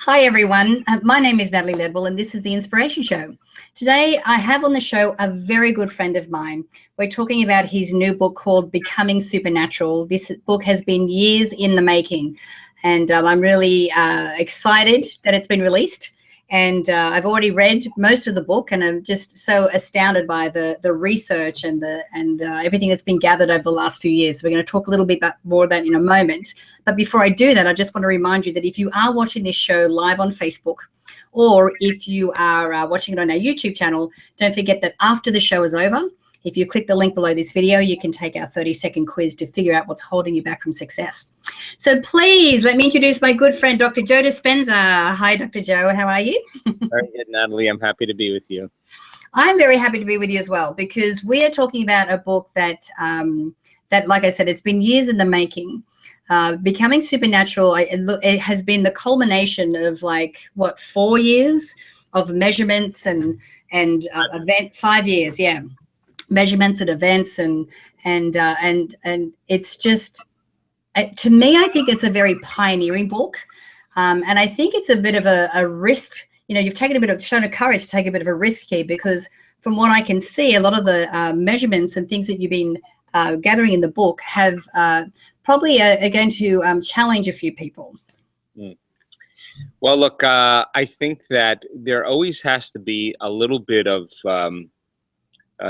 Hi everyone, my name is Natalie Ledwell and this is The Inspiration Show. Today I have on the show a very good friend of mine. We're talking about his new book called Becoming Supernatural. This book has been years in the making and I'm really excited that it's been released. And I've already read most of the book and I'm just so astounded by the research and everything that's been gathered over the last few years. So we're going to talk a little bit more about that in a moment. But before I do that, I just want to remind you that if you are watching this show live on Facebook, or if you are watching it on our YouTube channel, don't forget that after the show is over, if you click the link below this video, you can take our 30-second quiz to figure out what's holding you back from success. So please let me introduce my good friend, Dr. Joe Dispenza. Hi, Dr. Joe. How are you? Very good, Natalie. I'm happy to be with you. I'm very happy to be with you as well, because we are talking about a book that, like I said, it's been years in the making. Becoming Supernatural, it has been the culmination of 4 years of measurements and 5 years, yeah. Measurements and events and it's just, to me, I think it's a very pioneering book, and I think it's a bit of a risk. You know, you've shown a courage to take a bit of a risk here, because from what I can see, a lot of the measurements and things that you've been gathering in the book have probably are going to challenge a few people. Well, look, I think that there always has to be a little bit of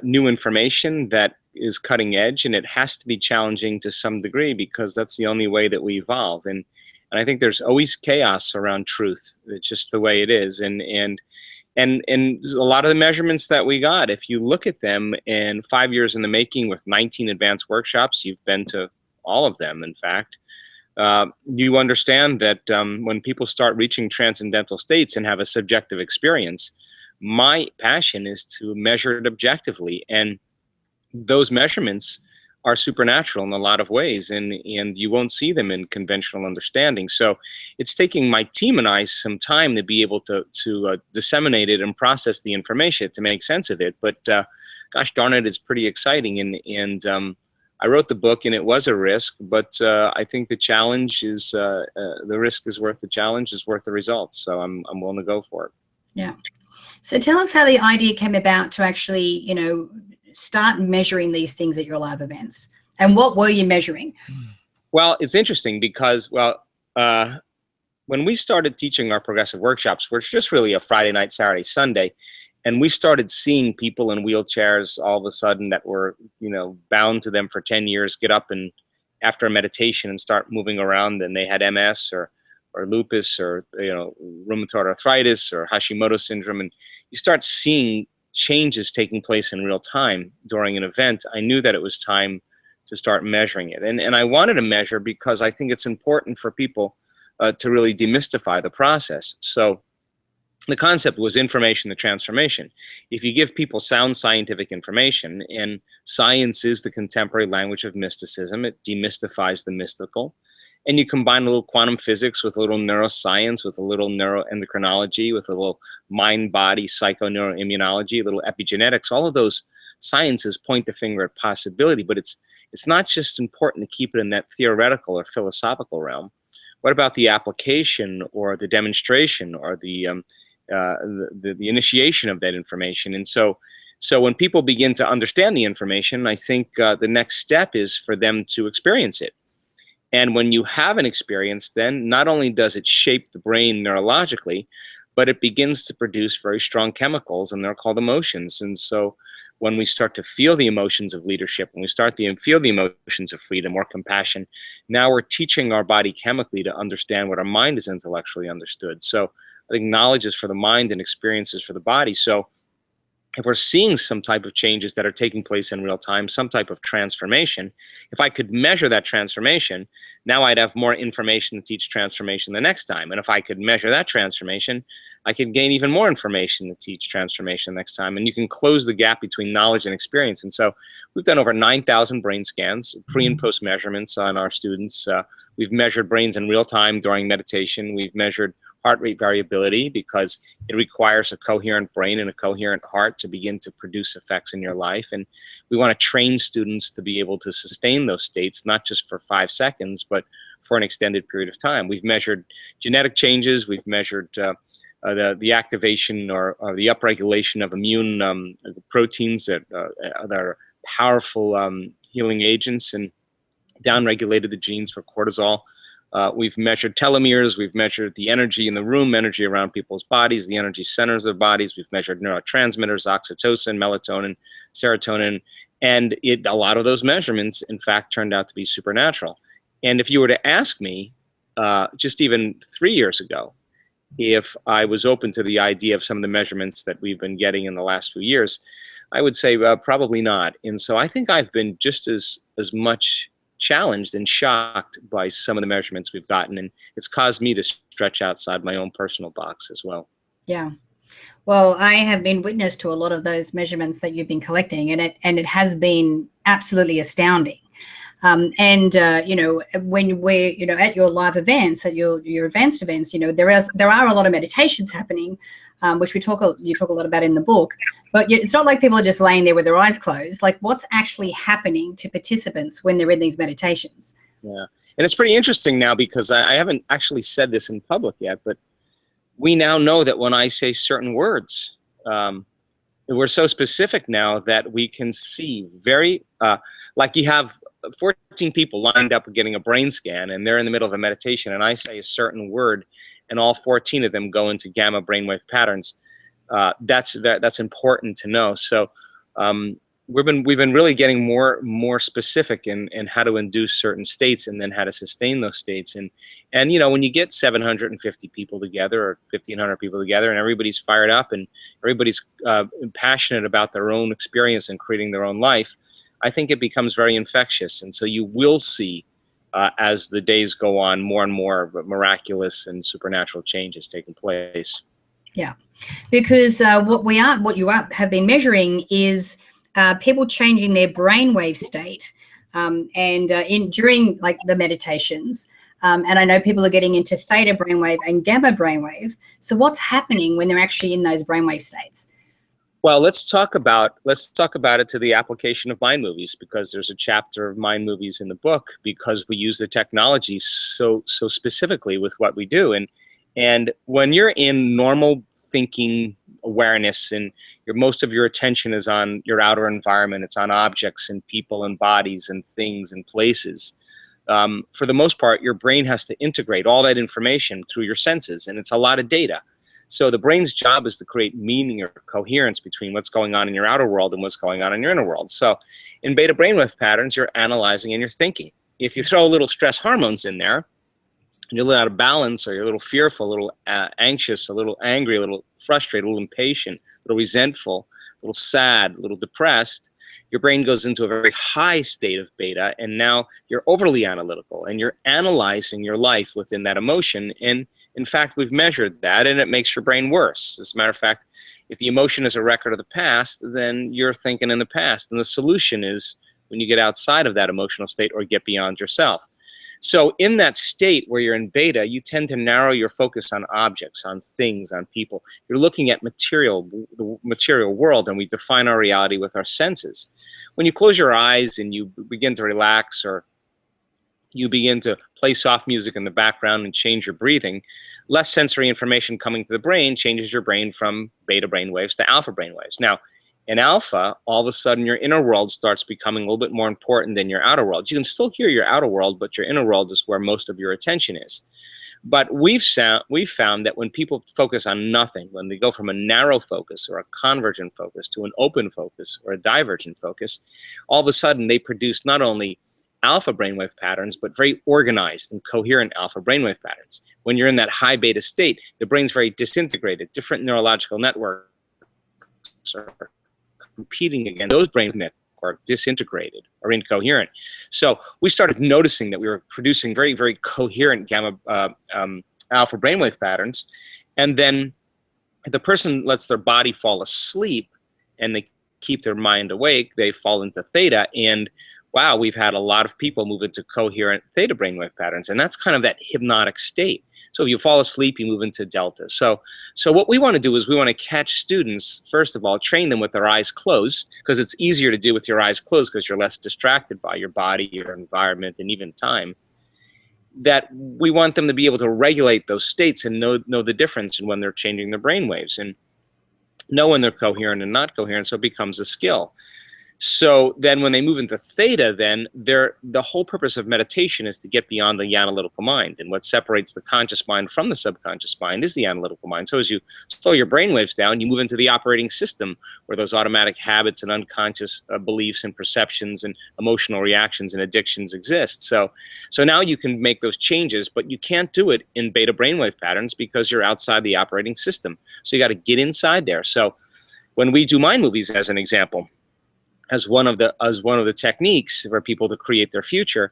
new information that is cutting edge, and it has to be challenging to some degree, because that's the only way that we evolve. And I think there's always chaos around truth. It's just the way it is. And a lot of the measurements that we got, if you look at them in 5 years in the making with 19 advanced workshops, you've been to all of them, in fact, you understand that when people start reaching transcendental states and have a subjective experience, my passion is to measure it objectively, and those measurements are supernatural in a lot of ways, and you won't see them in conventional understanding. So it's taking my team and I some time to be able to disseminate it and process the information to make sense of it. But gosh darn it, it's pretty exciting, and I wrote the book and it was a risk, but I think the challenge is the risk is worth the challenge, is worth the results. So I'm willing to go for it. Yeah. So tell us how the idea came about to actually, start measuring these things at your live events, and what were you measuring? Well, it's interesting because, when we started teaching our progressive workshops, which just really a Friday night, Saturday, Sunday, and we started seeing people in wheelchairs all of a sudden that were, bound to them for 10 years, get up and after a meditation and start moving around, and they had MS or lupus or rheumatoid arthritis or Hashimoto syndrome, and you start seeing changes taking place in real time during an event. I knew that it was time to start measuring it, and I wanted to measure because I think it's important for people to really demystify the process. So the concept was information to transformation. If you give people sound scientific information, and science is the contemporary language of mysticism, it demystifies the mystical. And you combine a little quantum physics with a little neuroscience, with a little neuroendocrinology, with a little mind-body psychoneuroimmunology, a little epigenetics. All of those sciences point the finger at possibility, but it's not just important to keep it in that theoretical or philosophical realm. What about the application or the demonstration or the initiation of that information? And so when people begin to understand the information, I think the next step is for them to experience it. And when you have an experience, then not only does it shape the brain neurologically, but it begins to produce very strong chemicals, and they're called emotions. And so when we start to feel the emotions of leadership, when we start to feel the emotions of freedom or compassion, now we're teaching our body chemically to understand what our mind is intellectually understood. So I think knowledge is for the mind and experience is for the body. So if we're seeing some type of changes that are taking place in real time, some type of transformation, if I could measure that transformation, now I'd have more information to teach transformation the next time. And if I could measure that transformation, I could gain even more information to teach transformation next time. And you can close the gap between knowledge and experience. And so we've done over 9,000 brain scans, pre and post measurements on our students. We've measured brains in real time during meditation. We've measured heart rate variability because it requires a coherent brain and a coherent heart to begin to produce effects in your life. And we want to train students to be able to sustain those states, not just for 5 seconds, but for an extended period of time. We've measured genetic changes. We've measured the activation or the upregulation of immune proteins that are powerful healing agents, and downregulated the genes for cortisol. We've measured telomeres. We've measured the energy in the room, energy around people's bodies, the energy centers of their bodies. We've measured neurotransmitters, oxytocin, melatonin, serotonin, and a lot of those measurements, in fact, turned out to be supernatural. And if you were to ask me, just even 3 years ago, if I was open to the idea of some of the measurements that we've been getting in the last few years, I would say probably not. And so I think I've been just as much challenged and shocked by some of the measurements we've gotten, and it's caused me to stretch outside my own personal box as well. Yeah. Well, I have been witness to a lot of those measurements that you've been collecting, and it has been absolutely astounding. You know, when we're, you know, at your live events, at your advanced events, you know, there are a lot of meditations happening, which you talk a lot about in the book. But it's not like people are just laying there with their eyes closed. Like, what's actually happening to participants when they're in these meditations? Yeah, and it's pretty interesting now, because I haven't actually said this in public yet, but we now know that when I say certain words, we're so specific now that we can see very, like you have 14 people lined up getting a brain scan, and they're in the middle of a meditation, and I say a certain word, and all 14 of them go into gamma brainwave patterns. That's important to know. So we've been really getting more specific in how to induce certain states, and then how to sustain those states. And you know, when you get 750 people together or 1,500 people together, and everybody's fired up and everybody's passionate about their own experience and creating their own life, I think it becomes very infectious. And so you will see, as the days go on, more and more miraculous and supernatural changes taking place. Yeah, because what you have been measuring is people changing their brainwave state, during like the meditations. And I know people are getting into theta brainwave and gamma brainwave. So what's happening when they're actually in those brainwave states? Well, let's talk about it to the application of mind movies, because there's a chapter of mind movies in the book, because we use the technology so specifically with what we do. And when you're in normal thinking awareness, and most of your attention is on your outer environment, it's on objects and people and bodies and things and places. For the most part, your brain has to integrate all that information through your senses, and it's a lot of data. So the brain's job is to create meaning or coherence between what's going on in your outer world and what's going on in your inner world. So in beta brainwave patterns, you're analyzing and you're thinking. If you throw a little stress hormones in there, and you're a little out of balance, or you're a little fearful, a little anxious, a little angry, a little frustrated, a little impatient, a little resentful, a little sad, a little depressed, your brain goes into a very high state of beta, and now you're overly analytical, and you're analyzing your life within that emotion. And in fact, we've measured that, and it makes your brain worse. As a matter of fact, if the emotion is a record of the past, then you're thinking in the past. And the solution is when you get outside of that emotional state, or get beyond yourself. So in that state where you're in beta, you tend to narrow your focus on objects, on things, on people. You're looking at the material world, and we define our reality with our senses. When you close your eyes and you begin to relax, or you begin to play soft music in the background and change your breathing, less sensory information coming to the brain changes your brain from beta brainwaves to alpha brainwaves. Now, in alpha, all of a sudden your inner world starts becoming a little bit more important than your outer world. You can still hear your outer world, but your inner world is where most of your attention is. But we've found that when people focus on nothing, when they go from a narrow focus or a convergent focus to an open focus or a divergent focus, all of a sudden they produce not only alpha brainwave patterns, but very organized and coherent alpha brainwave patterns. When you're in that high beta state, the brain's very disintegrated. Different neurological networks are competing against those brain networks are disintegrated or incoherent. So we started noticing that we were producing very, very coherent gamma alpha brainwave patterns. And then if the person lets their body fall asleep and they keep their mind awake, they fall into theta. And wow, we've had a lot of people move into coherent theta brainwave patterns. And that's kind of that hypnotic state. So if you fall asleep, you move into delta. So what we want to do is we want to catch students, first of all, train them with their eyes closed, because it's easier to do with your eyes closed because you're less distracted by your body, your environment, and even time. that we want them to be able to regulate those states and know the difference in when they're changing their brain waves and know when they're coherent and not coherent, so it becomes a skill. So then when they move into theta, then the whole purpose of meditation is to get beyond the analytical mind. And what separates the conscious mind from the subconscious mind is the analytical mind. So as you slow your brainwaves down, you move into the operating system where those automatic habits and unconscious beliefs and perceptions and emotional reactions and addictions exist. So now you can make those changes, but you can't do it in beta brainwave patterns because you're outside the operating system. So you got to get inside there. So when we do mind movies, as an example, as one of the techniques for people to create their future,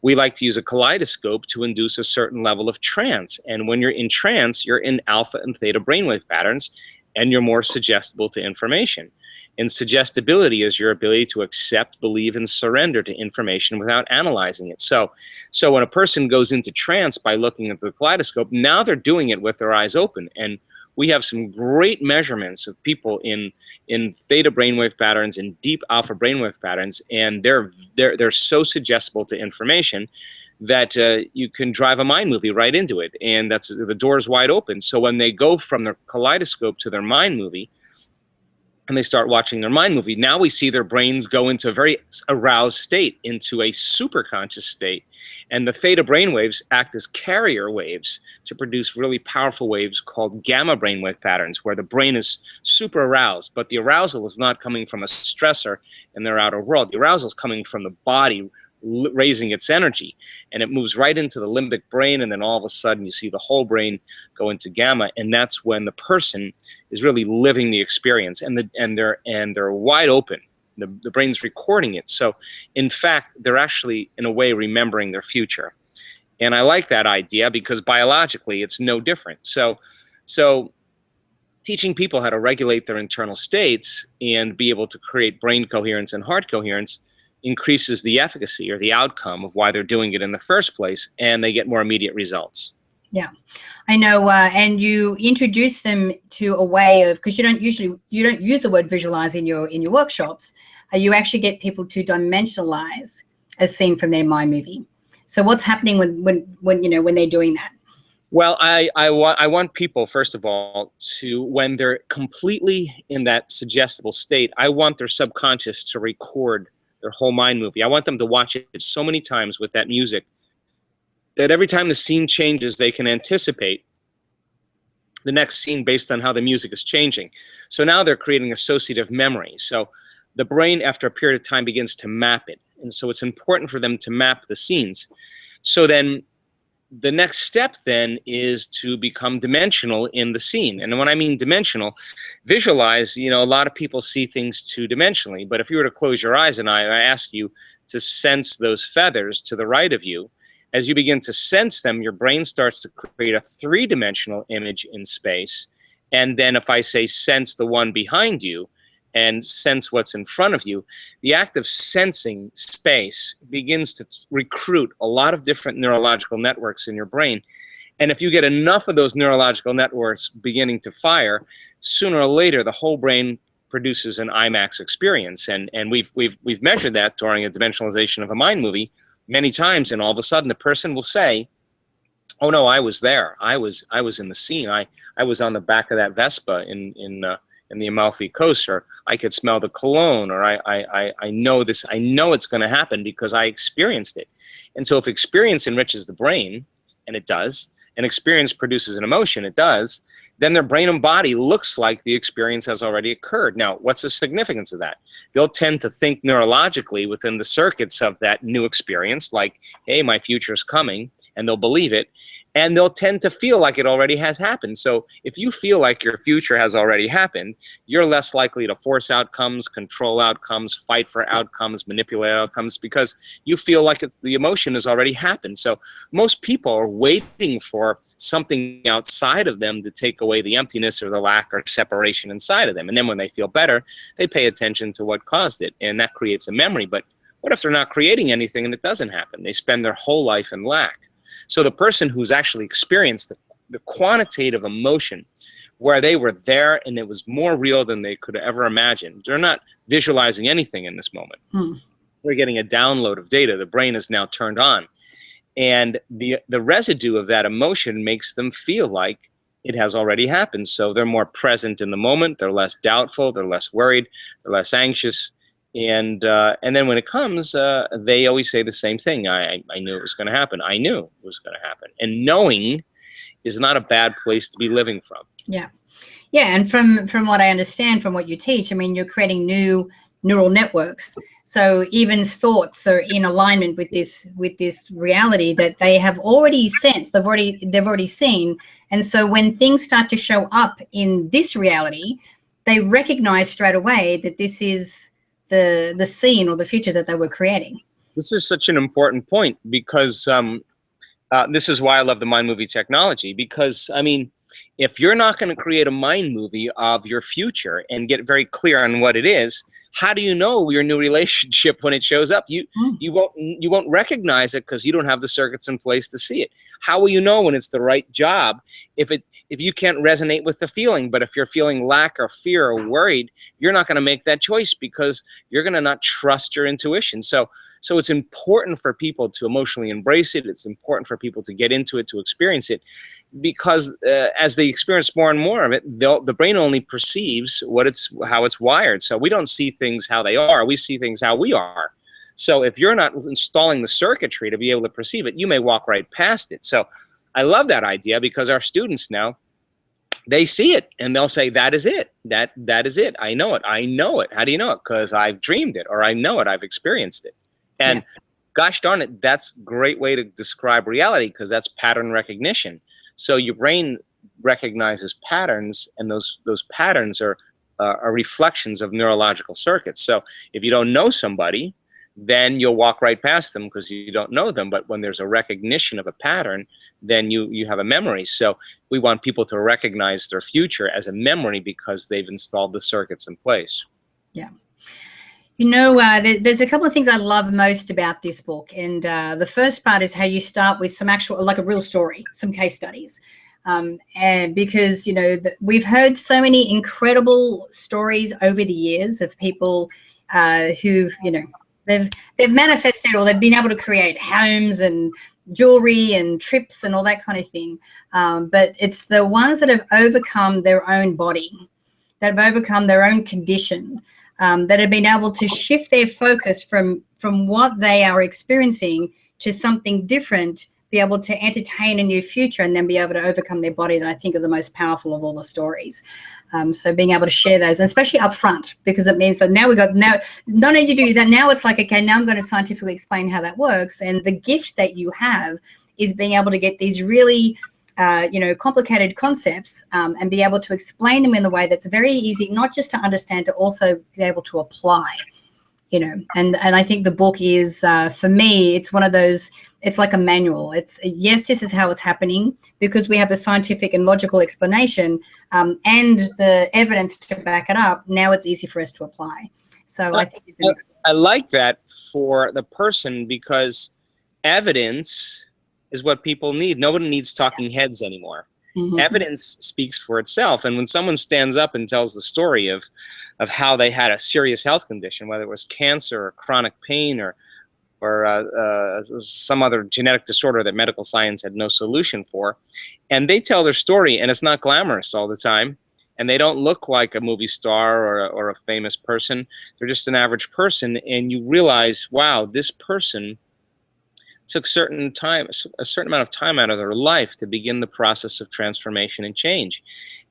we like to use a kaleidoscope to induce a certain level of trance. And when you're in trance, you're in alpha and theta brainwave patterns, and you're more suggestible to information. And suggestibility is your ability to accept, believe, and surrender to information without analyzing it. So when a person goes into trance by looking at the kaleidoscope, now they're doing it with their eyes open. And we have some great measurements of people in theta brainwave patterns, in deep alpha brainwave patterns, and they're so suggestible to information that you can drive a mind movie right into it, and that's the door's wide open. So when they go from their kaleidoscope to their mind movie, and they start watching their mind movie, now we see their brains go into a very aroused state, into a superconscious state. And the theta brainwaves act as carrier waves to produce really powerful waves called gamma brainwave patterns, where the brain is super aroused, but the arousal is not coming from a stressor in their outer world. The arousal is coming from the body raising its energy, and it moves right into the limbic brain, and then all of a sudden you see the whole brain go into gamma, and that's when the person is really living the experience, and they're wide open. The brain's recording it. So in fact, they're actually in a way remembering their future. And I like that idea because biologically it's no different. So teaching people how to regulate their internal states and be able to create brain coherence and heart coherence increases the efficacy or the outcome of why they're doing it in the first place, and they get more immediate results. Yeah, I know. And you introduce them to a way of, because you don't use the word visualize in your workshops. You actually get people to dimensionalize as seen from their mind movie. So what's happening when they're doing that? Well, I want people, first of all, to, when they're completely in that suggestible state, I want their subconscious to record their whole mind movie. I want them to watch it so many times with that music that every time the scene changes, they can anticipate the next scene based on how the music is changing. So now they're creating associative memory. So the brain, after a period of time, begins to map it. And so it's important for them to map the scenes. So then the next step then is to become dimensional in the scene. And when I mean dimensional, visualize, a lot of people see things two-dimensionally. But if you were to close your eyes and I ask you to sense those feathers to the right of you, as you begin to sense them, your brain starts to create a three-dimensional image in space. And then if I say sense the one behind you and sense what's in front of you, the act of sensing space begins to recruit a lot of different neurological networks in your brain. And if you get enough of those neurological networks beginning to fire, sooner or later the whole brain produces an IMAX experience. And we've measured that during a dimensionalization of a mind movie many times, and all of a sudden the person will say, "Oh no, I was there. I was in the scene. I was on the back of that Vespa in the Amalfi Coast, or I could smell the cologne, or I know this. I know it's going to happen because I experienced it." And so if experience enriches the brain, and it does, and experience produces an emotion, it does, then their brain and body looks like the experience has already occurred. Now, what's the significance of that? They'll tend to think neurologically within the circuits of that new experience, like, hey, my future's coming, and they'll believe it. And they'll tend to feel like it already has happened. So if you feel like your future has already happened, you're less likely to force outcomes, control outcomes, fight for outcomes, manipulate outcomes, because you feel like the emotion has already happened. So most people are waiting for something outside of them to take away the emptiness or the lack or separation inside of them. And then when they feel better, they pay attention to what caused it, and that creates a memory. But what if they're not creating anything and it doesn't happen? They spend their whole life in lack. So the person who's actually experienced the quantitative emotion where they were there and it was more real than they could ever imagine, they're not visualizing anything in this moment. They're getting a download of data. The brain is now turned on. And the residue of that emotion makes them feel like it has already happened. So they're more present in the moment. They're less doubtful. They're less worried. They're less anxious. And then when it comes, they always say the same thing. I knew it was going to happen. I knew it was going to happen. And knowing is not a bad place to be living from. Yeah. Yeah. And from what I understand, from what you teach, I mean, you're creating new neural networks. So even thoughts are in alignment with this reality that they have already sensed, they've already seen. And so when things start to show up in this reality, they recognize straight away that this is the scene or the future that they were creating. This is such an important point because this is why I love the mind movie technology, because I mean, if you're not going to create a mind movie of your future and get very clear on what it is, how do you know your new relationship when it shows up? You won't recognize it because you don't have the circuits in place to see it. How will you know when it's the right job if you can't resonate with the feeling? But if you're feeling lack or fear or worried, you're not going to make that choice because you're going to not trust your intuition. So it's important for people to emotionally embrace it. It's important for people to get into it, to experience it, because as they experience more and more of it, the brain only perceives how it's wired. So we don't see things how they are. We see things how we are. So if you're not installing the circuitry to be able to perceive it, you may walk right past it. So I love that idea because our students now, they see it and they'll say, that is it. That is it. I know it. I know it. How do you know it? Because I've dreamed it, or I know it. I've experienced it. And gosh darn it, that's a great way to describe reality, because that's pattern recognition. So your brain recognizes patterns, and those patterns are reflections of neurological circuits. So if you don't know somebody, then you'll walk right past them because you don't know them. But when there's a recognition of a pattern, then you have a memory. So we want people to recognize their future as a memory because they've installed the circuits in place. Yeah. You know, there's a couple of things I love most about this book. And the first part is how you start with some actual, like a real story, some case studies. And because, you know, we've heard so many incredible stories over the years of people who've, you know, they've manifested, or they've been able to create homes and jewelry and trips and all that kind of thing. But it's the ones that have overcome their own body, that have overcome their own condition, that have been able to shift their focus from what they are experiencing to something different, be able to entertain a new future, and then be able to overcome their body, that I think are the most powerful of all the stories. So being able to share those, and especially up front, because it means that now not only do you do that, now it's like, okay, now I'm going to scientifically explain how that works. And the gift that you have is being able to get these really complicated concepts and be able to explain them in a way that's very easy, not just to understand, to also be able to apply, you know. And I think the book is, for me, it's one of those, it's like a manual. It's, yes, this is how it's happening, because we have the scientific and logical explanation and the evidence to back it up. Now it's easy for us to apply. So I think I like that for the person, because evidence is what people need. Nobody needs talking heads anymore. Mm-hmm. Evidence speaks for itself. And when someone stands up and tells the story of how they had a serious health condition, whether it was cancer or chronic pain or some other genetic disorder that medical science had no solution for, and they tell their story, and it's not glamorous all the time, and they don't look like a movie star or a famous person. They're just an average person, and you realize, wow, this person took a certain amount of time out of their life to begin the process of transformation and change.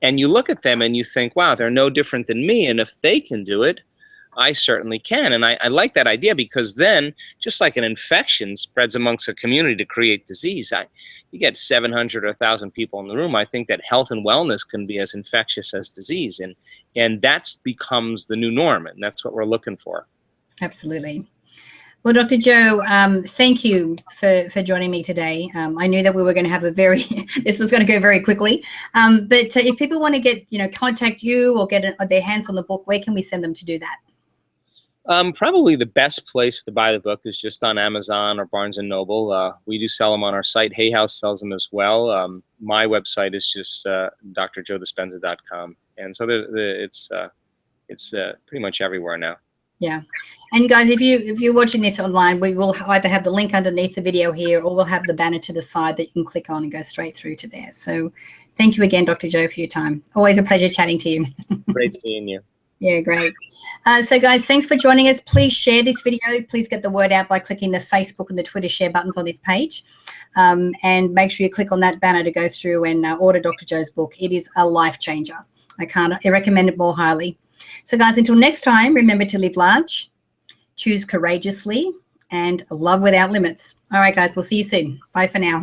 And you look at them and you think, wow, they're no different than me. And if they can do it, I certainly can. And I like that idea, because then, just like an infection spreads amongst a community to create disease, you get 700 or 1,000 people in the room. I think that health and wellness can be as infectious as disease. And that becomes the new norm. And that's what we're looking for. Absolutely. Well, Dr. Joe, thank you for joining me today. I knew that we were going to have this was going to go very quickly. But if people want to get, contact you or get their hands on the book, where can we send them to do that? Probably the best place to buy the book is just on Amazon or Barnes & Noble. We do sell them on our site. Hay House sells them as well. My website is just drjoedispenza.com. And so it's pretty much everywhere now. Yeah. And guys, if you're watching this online, we will either have the link underneath the video here, or we'll have the banner to the side that you can click on and go straight through to there. So thank you again, Dr. Joe, for your time. Always a pleasure chatting to you. Great seeing you. Yeah, great. So guys, thanks for joining us. Please share this video. Please get the word out by clicking the Facebook and the Twitter share buttons on this page. And make sure you click on that banner to go through and order Dr. Joe's book. It is a life changer. I recommend it more highly. So guys, until next time, remember to live large, choose courageously, and love without limits. All right, guys, we'll see you soon. Bye for now.